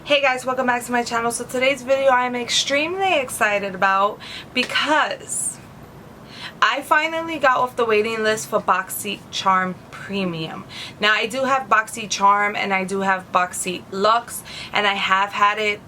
Hey guys, welcome back to my channel. So today's video I'm extremely excited about because I finally got off the waiting list for Boxycharm Premium. Now I do have Boxycharm and I do have Boxy Luxe, and I have had it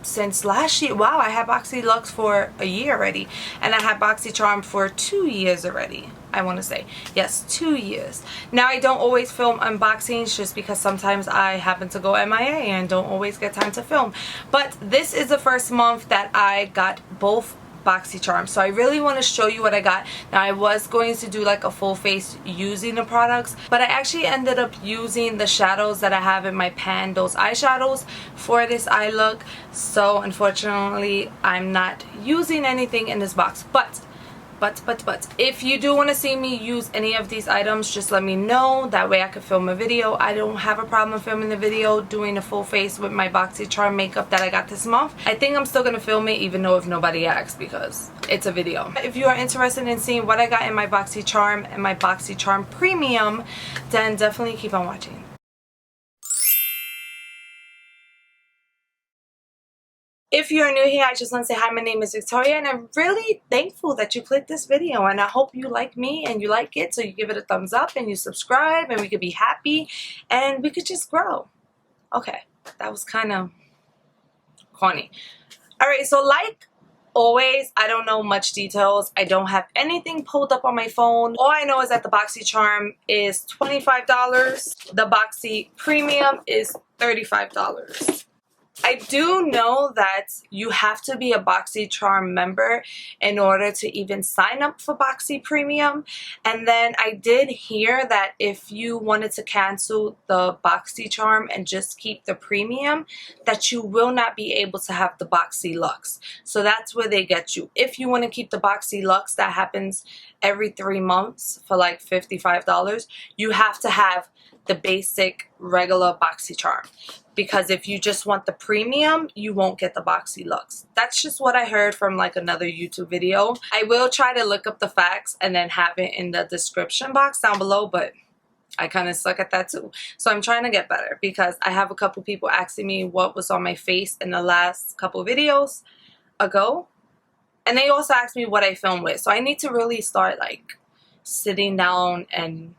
since last year. Wow, I had Boxy Luxe for a year already, and I had Boxycharm for 2 years already. I want to say, yes, 2 years. Now I don't always film unboxings just because sometimes I happen to go MIA and don't always get time to film. But this is the first month that I got both Boxycharm, so I really want to show you what I got. Now I was going to do like a full face using the products, but I actually ended up using the shadows that I have in my pan, those eyeshadows, for this eye look. So unfortunately I'm not using anything in this box, but if you do want to see me use any of these items, just let me know. That way I could film a video. I don't have a problem filming the video, doing a full face with my Boxycharm makeup that I got this month. I think I'm still going to film it even though if nobody asks, because it's a video. If you are interested in seeing what I got in my Boxycharm and my Boxycharm Premium, then definitely keep on watching. If you're new here, I just want to say hi, my name is Victoria, and I'm really thankful that you clicked this video, and I hope you like me and you like it, so you give it a thumbs up and you subscribe and we could be happy and we could just grow. Okay, that was kind of corny. Alright, so like always, I don't know much details. I don't have anything pulled up on my phone. All I know is that the Boxycharm is $25. The Boxy Premium is $35. I do know that you have to be a Boxycharm member in order to even sign up for Boxy Premium. And then I did hear that if you wanted to cancel the Boxycharm and just keep the Premium, that you will not be able to have the Boxy Luxe. So that's where they get you. If you want to keep the Boxy Luxe, that happens every 3 months for like $55. You have to have the basic regular Boxycharm, because if you just want the Premium, you won't get the Boxy Luxe. That's just what I heard from like another YouTube video. I will try to look up the facts and then have it in the description box down below, but I kind of suck at that too. So I'm trying to get better, because I have a couple people asking me what was on my face in the last couple videos ago, and they also asked me what I filmed with. So I need to really start like sitting down and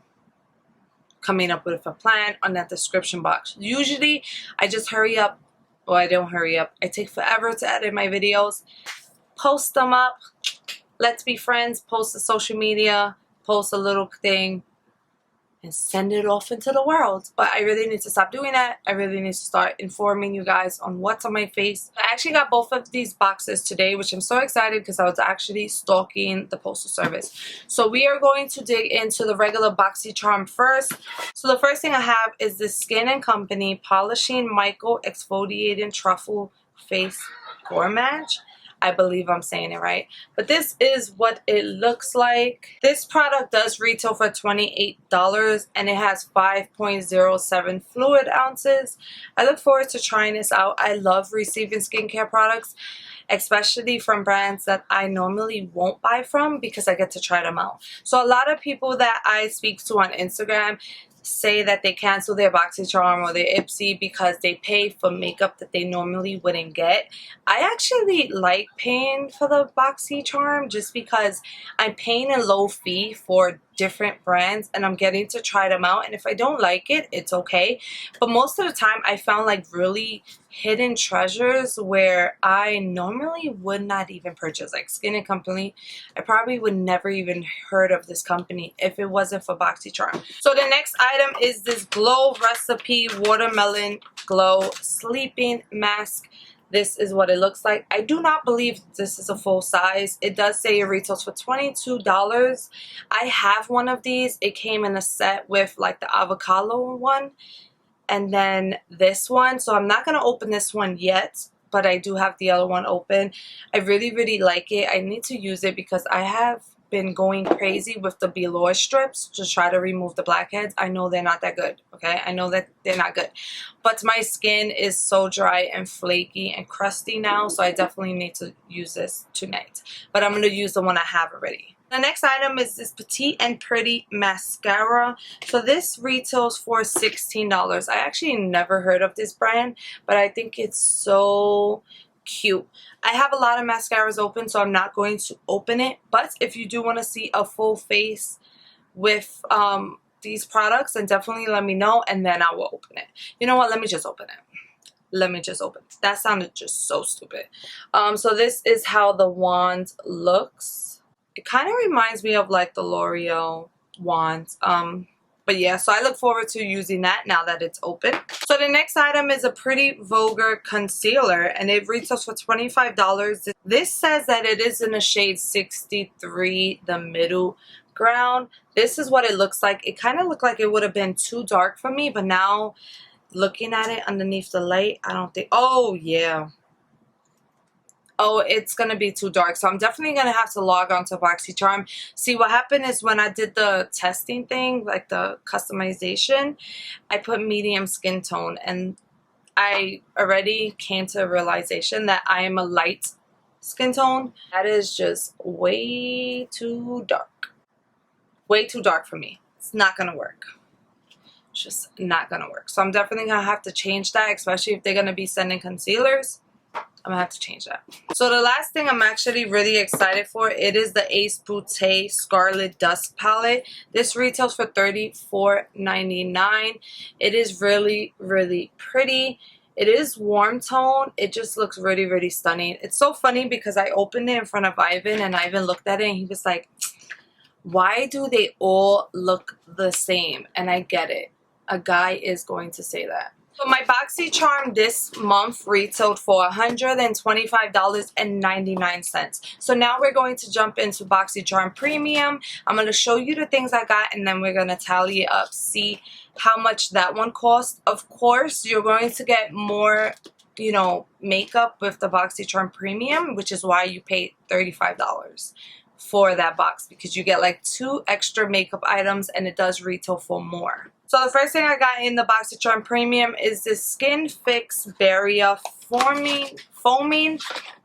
coming up with a plan on that description box. Usually I just hurry up, or I don't hurry up. I take forever to edit my videos, post them up, let's be friends, post to social media, post a little thing, and send it off into the world. But I really need to stop doing that. I really need to start informing you guys on what's on my face. I actually got both of these boxes today, which I'm so excited because I was actually stalking the postal service. So we are going to dig into the regular Boxycharm first. So the first thing I have is the Skin & Company Polishing Micro Exfoliating Truffle Face Gourmage. I believe I'm saying it right. But this is what it looks like. This product does retail for $28 and it has 5.07 fluid ounces. I look forward to trying this out. I love receiving skincare products, especially from brands that I normally won't buy from, because I get to try them out. So a lot of people that I speak to on Instagram say that they cancel their Boxycharm or their Ipsy because they pay for makeup that they normally wouldn't get. I actually like paying for the Boxycharm just because I'm paying a low fee for different brands and I'm getting to try them out, and if I don't like it, it's okay. But most of the time I found like really hidden treasures where I normally would not even purchase, like Skin & Company. I probably would never even heard of this company if it wasn't for Boxycharm. So the next item is this Glow Recipe Watermelon Glow Sleeping Mask. This is what it looks like. I do not believe this is a full size. It does say it retails for $22. I have one of these. It came in a set with like the avocado one and then this one. So I'm not going to open this one yet, but I do have the other one open. I really like it. I need to use it because I have been going crazy with the velour strips to try to remove the blackheads. I know they're not that good, okay? I know that they're not good. But my skin is so dry and flaky and crusty now, so I definitely need to use this tonight. But I'm going to use the one I have already. The next item is this Petite and Pretty Mascara. So this retails for $16. I actually never heard of this brand, but I think it's so cute. I have a lot of mascaras open, so I'm not going to open it. But if you do want to see a full face with these products, then definitely let me know, and then I will open it. You know what? Let me just open it. Let me just open it. That sounded just so stupid. So this is how the wand looks. It kind of reminds me of like the L'Oreal wand. But yeah, so I look forward to using that now that it's open. So the next item is a Pretty Vulgar concealer, and it retails for $25. This says that it is in the shade 63, the middle ground. This is what it looks like. It kind of looked like it would have been too dark for me, but now looking at it underneath the light, I don't think, oh yeah. Oh, it's going to be too dark. So I'm definitely going to have to log on to Boxycharm. See, what happened is when I did the testing thing, like the customization, I put medium skin tone. And I already came to a realization that I am a light skin tone. That is just way too dark. Way too dark for me. It's not going to work. It's just not going to work. So I'm definitely going to have to change that, especially if they're going to be sending concealers. I'm gonna have to change that. So the last thing I'm actually really excited for, it is the Ace Beauté Scarlet Dusk Palette. This retails for $34.99. It is really, really pretty. It is warm tone. It just looks really, really stunning. It's so funny because I opened it in front of Ivan, and Ivan looked at it and he was like, why do they all look the same? And I get it. A guy is going to say that. So my Boxycharm this month retailed for $125.99. So now we're going to jump into Boxycharm Premium. I'm going to show you the things I got, and then we're going to tally it up, see how much that one cost. Of course, you're going to get more, you know, makeup with the Boxycharm Premium, which is why you pay $35 for that box, because you get like 2 extra makeup items, and it does retail for more. So the first thing I got in the Boxycharm Premium is this Skin Fix Barrier Foaming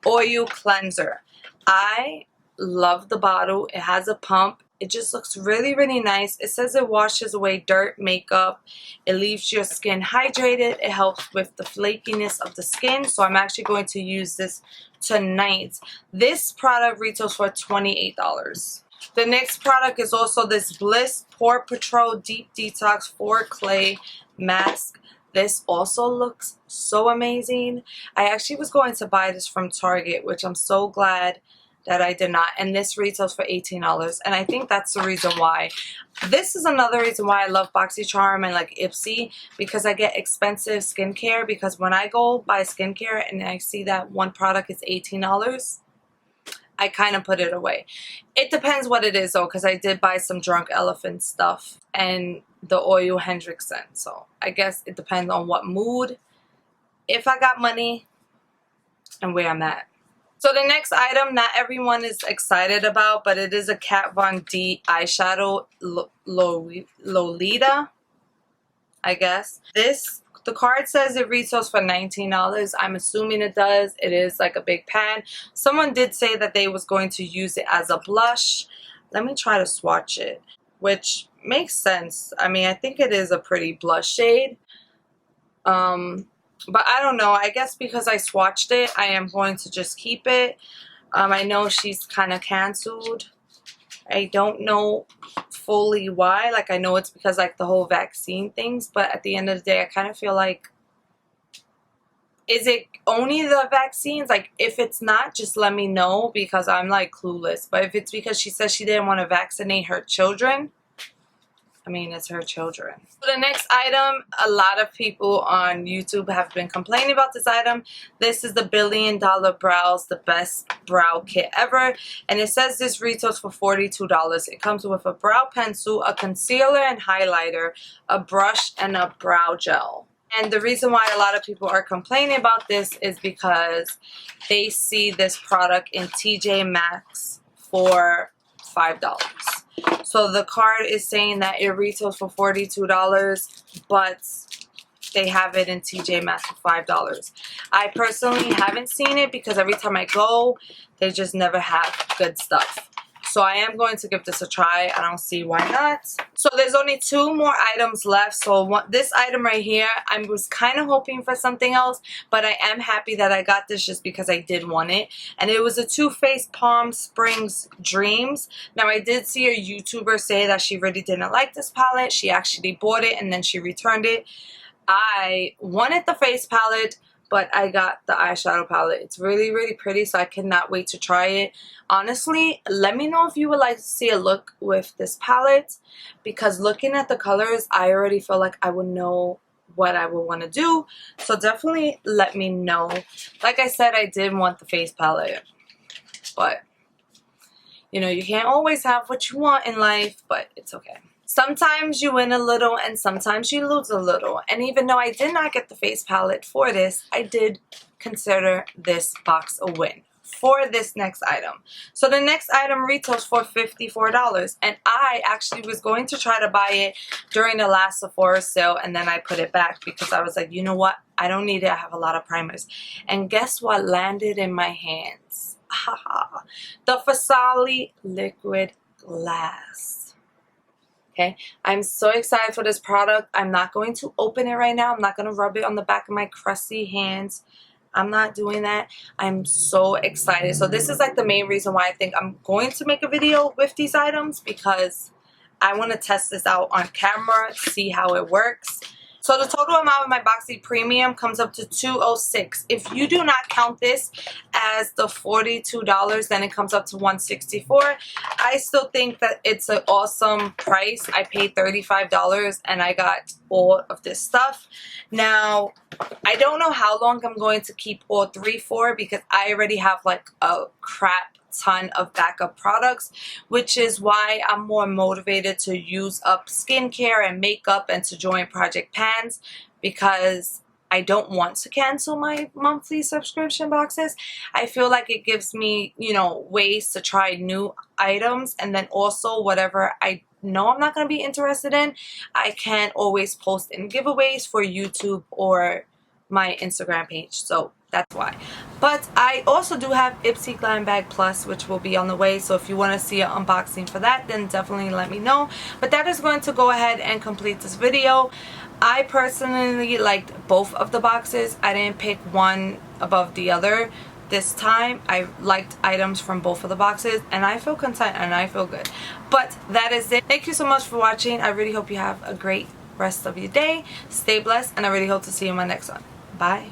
Oil Cleanser. I love the bottle. It has a pump. It just looks really, really nice. It says it washes away dirt, makeup. It leaves your skin hydrated. It helps with the flakiness of the skin. So I'm actually going to use this tonight. This product retails for $28. The next product is also this Bliss Pore Patrol Deep Detox 4 Clay Mask. This also looks so amazing. I actually was going to buy this from Target, which I'm so glad that I did not. And this retails for $18. And I think that's the reason why. This is another reason why I love Boxycharm and like Ipsy, because I get expensive skincare. Because when I go buy skincare and I see that one product is $18, I kind of put it away. It depends what it is though, because I did buy some Drunk Elephant stuff and the oil Hendrix scent. So I guess it depends on what mood, if I got money, and where I'm at. So the next item, not everyone is excited about, but it is a Kat Von D eyeshadow Lolita, I guess. The card says it retails for $19. I'm assuming it does. It is like a big pan. Someone did say that they was going to use it as a blush. Let me try to swatch it, which makes sense. I mean, I think it is a pretty blush shade. But I don't know. I guess because I swatched it, I am going to just keep it. I know she's kind of canceled. I don't know fully why. Like, I know it's because like the whole vaccine things, but at the end of the day, I kind of feel like, is it only the vaccines? Like, if it's not, just let me know, because I'm like clueless. But if it's because she says she didn't want to vaccinate her children, I mean, it's her children. So the next item, a lot of people on YouTube have been complaining about this item. This is the $1 Billion Brows, the best brow kit ever. And it says this retails for $42. It comes with a brow pencil, a concealer and highlighter, a brush, and a brow gel. And the reason why a lot of people are complaining about this is because they see this product in TJ Maxx for $5. So the card is saying that it retails for $42, but they have it in TJ Maxx for $5. I personally haven't seen it because every time I go, they just never have good stuff. So I am going to give this a try. I don't see why not. So there's only 2 more items left. So this item right here, I was kind of hoping for something else, but I am happy that I got this just because I did want it. And it was a Too Faced Palm Springs Dreams. Now I did see a YouTuber say that she really didn't like this palette. She actually bought it and then she returned it. I wanted the face palette, but I got the eyeshadow palette. It's really, really pretty, so I cannot wait to try it. Honestly, let me know if you would like to see a look with this palette, because looking at the colors, I already feel like I would know what I would want to do. So definitely let me know. Like I said, I did want the face palette, but you know, you can't always have what you want in life, but it's okay. Sometimes you win a little and sometimes you lose a little. And even though I did not get the face palette for this, I did consider this box a win for this next item. So the next item retails for $54. And I actually was going to try to buy it during the last Sephora sale, and then I put it back because I was like, you know what? I don't need it. I have a lot of primers. And guess what landed in my hands? Haha. The Fasali Liquid Glass. Okay, I'm so excited for this product. I'm not going to open it right now. I'm not going to rub it on the back of my crusty hands. I'm not doing that. I'm so excited. So this is like the main reason why I think I'm going to make a video with these items, because I want to test this out on camera, see how it works. So the total amount of my Boxy Premium comes up to $206. If you do not count this as the $42, then it comes up to $164. I still think that it's an awesome price. I paid $35 and I got all of this stuff. Now, I don't know how long I'm going to keep all 3 for, because I already have like a crap ton of backup products, which is why I'm more motivated to use up skincare and makeup and to join Project Pans, because I don't want to cancel my monthly subscription boxes. I feel like it gives me, you know, ways to try new items, and then also whatever I know I'm not going to be interested in, I can always post in giveaways for YouTube or my Instagram page. So that's why. But I also do have Ipsy Glam Bag Plus, which will be on the way. So if you want to see an unboxing for that, then definitely let me know. But that is going to go ahead and complete this video. I personally liked both of the boxes. I didn't pick one above the other this time. I liked items from both of the boxes, and I feel content and I feel good. But that is it. Thank you so much for watching. I really hope you have a great rest of your day. Stay blessed, and I really hope to see you in my next one. Bye.